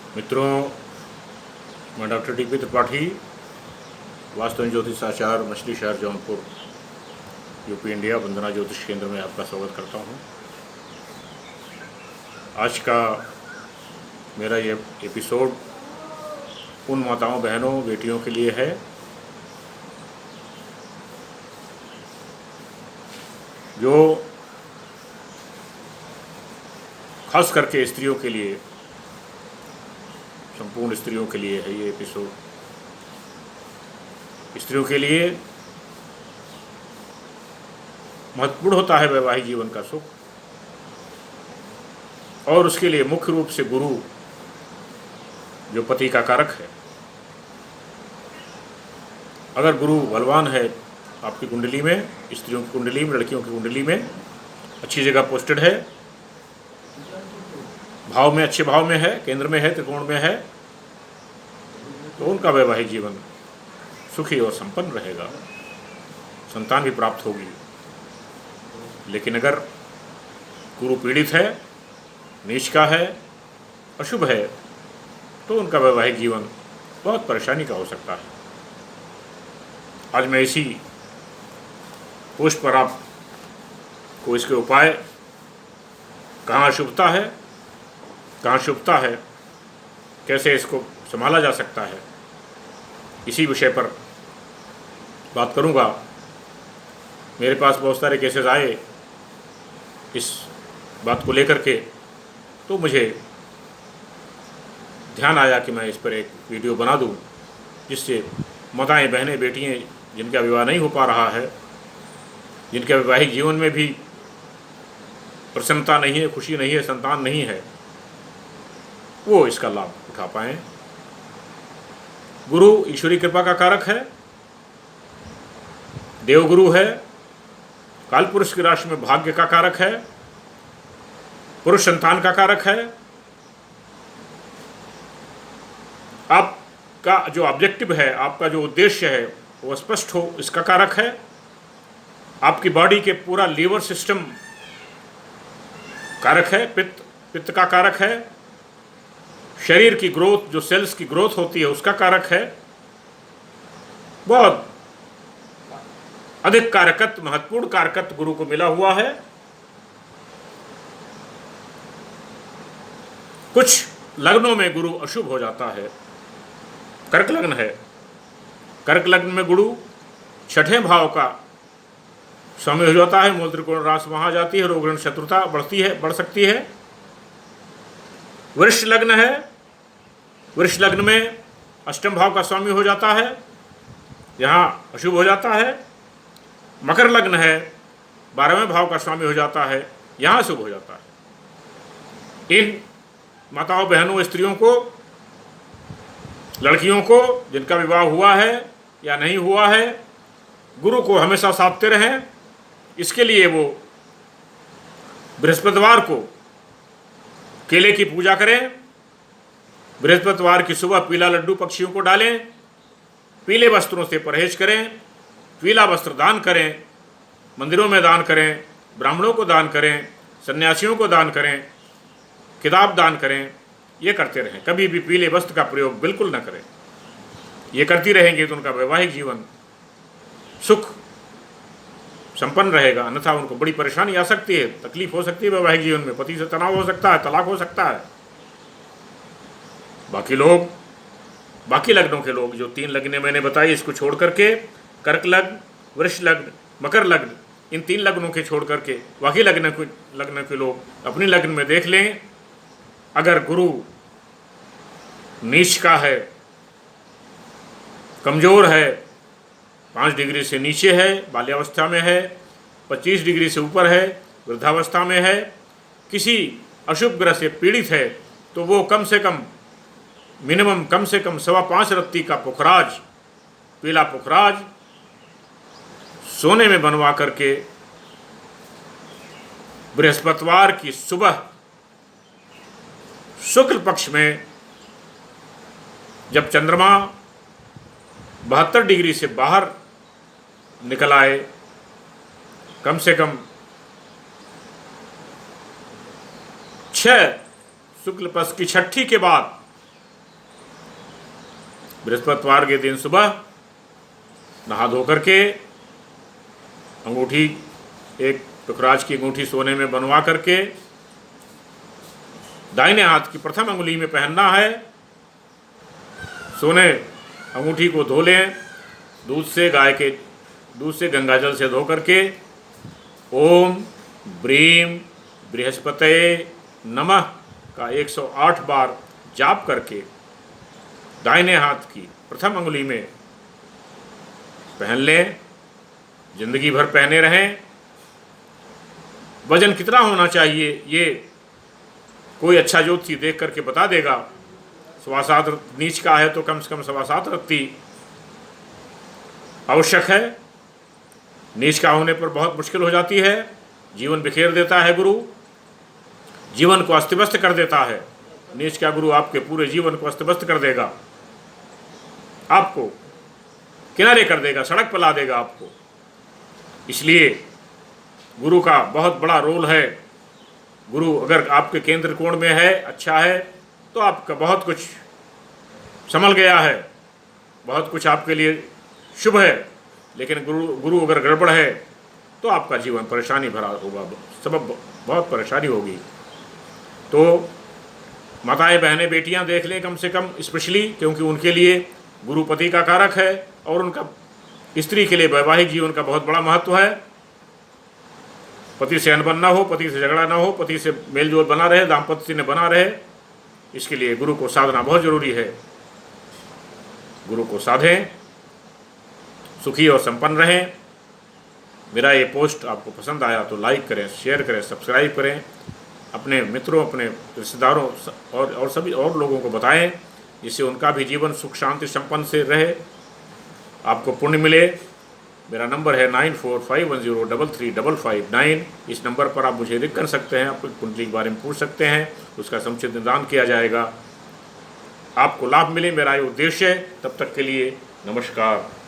मित्रों, मैं doctor T P Tripathi, vastu एवं ज्योतिष आचार्य, मछली शहर जौनपुर, यूपी इंडिया, वंदना ज्योतिष केंद्र में आपका स्वागत करता हूं। आज का मेरा ये एपिसोड उन माताओं, बहनों, बेटियों के लिए है जो खास करके स्त्रियों के लिए, संपूर्ण स्त्रियों के लिए है ये एपिसोड। स्त्रियों के लिए महत्वपूर्ण होता है वैवाहिक जीवन का सुख, और उसके लिए मुख्य रूप से गुरु, जो पति का कारक है। अगर गुरु बलवान है आपकी कुंडली में, स्त्रियों की कुंडली में, लड़कियों की कुंडली में, अच्छी जगह पोस्टेड है, भाव में, अच्छे भाव में है, केंद्र में है, त्रिकोण में है, तो उनका वैवाहिक जीवन सुखी और संपन्न रहेगा, संतान भी प्राप्त होगी। लेकिन अगर गुरु पीड़ित है, नीच का है, अशुभ है, तो उनका वैवाहिक जीवन बहुत परेशानी का हो सकता है। आज मैं इसी पोस्ट पर आपको इसके उपाय, कहाँ अशुभता है, कहाँ शुभता है, कैसे इसको संभाला जा सकता है, इसी विषय पर बात करूंगा। मेरे पास बहुत सारे केसेस आए इस बात को लेकर के, तो मुझे ध्यान आया कि मैं इस पर एक वीडियो बना दूं, जिससे माताएं, बहनें, बेटियां जिनका विवाह नहीं हो पा रहा है, जिनके वैवाहिक जीवन में भी प्रसन्नता नहीं है, खुशी नहीं है, संतान नहीं है, वो इसका लाभ उठा पाएं। गुरु ईश्वरी कृपा का कारक है, देवगुरु है, कालपुरुष की राशि में भाग्य का कारक है, पुरुष संतान का कारक है। आपका जो ऑब्जेक्टिव है, आपका जो उद्देश्य है, वो स्पष्ट हो, इसका कारक है। आपकी बॉडी के पूरा लीवर सिस्टम कारक है, पित्त का कारक है। शरीर की ग्रोथ, जो सेल्स की ग्रोथ होती है, उसका कारक है। बहुत अधिक कारकत्व, महत्वपूर्ण कारकत्व गुरु को मिला हुआ है। कुछ लग्नों में गुरु अशुभ हो जाता है। कर्क लग्न है, कर्क लग्न में गुरु छठे भाव का स्वामी हो जाता है, मूल त्रिकोण राशि वहां जाती है, रोग ऋण शत्रुता बढ़ सकती है। वृष लग्न है, वृष लग्न में अष्टम भाव का स्वामी हो जाता है, यहाँ अशुभ हो जाता है। मकर लग्न है, 12वें भाव का स्वामी हो जाता है, यहाँ शुभ हो जाता है। इन माताओं, बहनों, स्त्रियों को, लड़कियों को जिनका विवाह हुआ है या नहीं हुआ है, गुरु को हमेशा साधते रहें। इसके लिए वो बृहस्पतिवार को केले की पूजा करें, बृहस्पतिवार की सुबह पीला लड्डू पक्षियों को डालें, पीले वस्त्रों से परहेज करें, पीला वस्त्र दान करें, मंदिरों में दान करें, ब्राह्मणों को दान करें, सन्यासियों को दान करें, किताब दान करें। ये करते रहें, कभी भी पीले वस्त्र का प्रयोग बिल्कुल न करें। ये करती रहेंगे तो उनका वैवाहिक जीवन सुख संपन्न रहेगा, अन्यथा उनको बड़ी परेशानी आ सकती है, तकलीफ हो सकती है वैवाहिक जीवन में, पति से तनाव हो सकता है, तलाक हो सकता है। बाकी लग्नों के लोग, जो 3 लग्नें मैंने बताई, इसको छोड़ करके, कर्क लग्न, वृष लग्न, मकर लग्न, इन 3 लग्नों के छोड़ करके बाकी लग्न के लोग अपने लग्न में देख लें। अगर गुरु नीच का है, कमजोर है, 5 डिग्री से नीचे है, बाल्यावस्था में है, 25 डिग्री से ऊपर है, वृद्धावस्था में है, किसी अशुभ ग्रह से पीड़ित है, तो वो कम से कम 5.25 रत्ती का पुखराज, पीला पुखराज सोने में बनवा करके बृहस्पतिवार की सुबह शुक्ल पक्ष में, जब चंद्रमा 72 डिग्री से बाहर निकल आए, कम से कम 6 शुक्ल पक्ष की छठी के बाद बृहस्पतिवार के दिन सुबह नहा धो करके अंगूठी, एक टुकराज की अंगूठी सोने में बनवा करके दाहिने हाथ की प्रथम अंगुली में पहनना है। सोने अंगूठी को धो लें दूध से, गाय के दूध से, गंगाजल से धो करके ओम ब्रीम बृहस्पतये नमः का 108 बार जाप करके दाहिने हाथ की प्रथम अंगुली में पहन लें। जिंदगी भर पहने रहें। वजन कितना होना चाहिए ये कोई अच्छा ज्योतिषी देख करके बता देगा। 7.25 नीच का है तो कम से कम 7.25 रत्ती आवश्यक है। नीच का होने पर बहुत मुश्किल हो जाती है, जीवन बिखेर देता है गुरु, जीवन को अस्त व्यस्त कर देता है। नीच का गुरु आपके पूरे जीवन को अस्त व्यस्त कर देगा, आपको किनारे कर देगा, सड़क पर ला देगा आपको। इसलिए गुरु का बहुत बड़ा रोल है। गुरु अगर आपके केंद्र कोण में है, अच्छा है, तो आपका बहुत कुछ संभल गया है, बहुत कुछ आपके लिए शुभ है। लेकिन गुरु अगर गड़बड़ है तो आपका जीवन परेशानी भरा होगा, सबब बहुत परेशानी होगी। तो माताएं, बहनें, बेटियां देख लें कम से कम, स्पेशली क्योंकि उनके लिए गुरु पति का कारक है और उनका स्त्री के लिए वैवाहिक जीवन का बहुत बड़ा महत्व है। पति से अनबन ना हो, पति से झगड़ा ना हो, पति से मेलजोल बना रहे, दाम्पत्य में बना रहे, इसके लिए गुरु को साधना बहुत जरूरी है। गुरु को साधें, सुखी और संपन्न रहें। मेरा ये पोस्ट आपको पसंद आया तो लाइक करें, शेयर करें, सब्सक्राइब करें, अपने मित्रों, अपने रिश्तेदारों और सभी और लोगों को बताएं, जिससे उनका भी जीवन सुख शांति संपन्न से रहे, आपको पुण्य मिले। मेरा नंबर है 9451033559। इस नंबर पर आप मुझे लिख कर सकते हैं, अपनी कुंडली के बारे में पूछ सकते हैं, उसका समुचित निदान किया जाएगा, आपको लाभ मिले, मेरा ये उद्देश्य है। तब तक के लिए नमस्कार।